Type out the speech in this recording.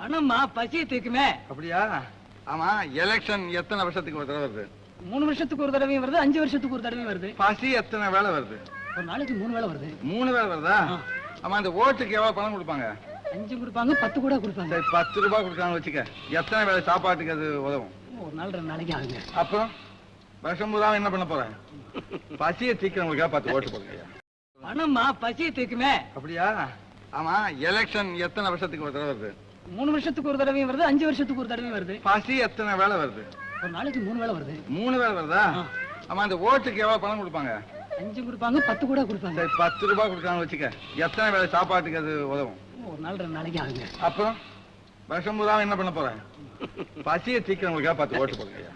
பணம்மா பசியை தீர்க்குமே. அப்படியா? ஆமா, எலெக்ஷன் எத்தனை வருஷத்துக்கு ஒரு தடவை வருது? 3 வருஷத்துக்கு ஒரு தடவையும் வருது, 5 வருஷத்துக்கு ஒரு தடவையும் வருது. பசி எத்தனை வேலை வருது? ஒரு நாளைக்கு 3 வேளை வருது. 3 வேலை வருதா? ஆமா, அந்த ஓட்டுக்கு எவ்வளவு பணம் கொடுப்பாங்க? 5 கொடுப்பாங்க, 10 கூட கொடுப்பாங்க. சரி, 10 ரூபாய் கொடுக்கான்னு வச்சுக்க. எத்தனை வேலை சாப்பாட்டுக்கு அது உதவும்? ஒரு நாள் 2 நாளைக்கு ஆகுங்க. அப்புறம் வருஷம் பூரா என்ன பண்ண போறேன்? பசியை தீக்கிறவங்களுக்காக 10 ஓட்டு போடுங்க. பணம்மா பசியை தீர்க்குமே. அப்படியா? ஆமா, எலெக்ஷன் எத்தனை வருஷத்துக்கு ஒரு தடவை வருது? 3 வருஷத்துக்கு ஒரு தடவையும் வருது, 5 வருஷத்துக்கு ஒரு தடவையும் வருது. பசி எத்தனை வேலை வருது? ஒரு நாளைக்கு 3 வேளை வருது. 3 வேலை வருதா? ஆமா, அந்த ஓட்டுக்கு எவ்வளவு பணம் கொடுப்பாங்க? 5 கொடுப்பாங்க, 10 கூட கொடுப்பாங்க. சரி, 10 ரூபாய் கொடுக்கான்னு வச்சுக்க. எத்தனை வேலை சாப்பாட்டுக்கு அது உதவும்? ஒரு நாள் 2 நாளைக்கு ஆகுங்க. அப்புறம் வருஷம் பூரா என்ன பண்ண போறேன்? பசியை தீக்கிறவங்களுக்காக 10 ஓட்டு போடுங்க.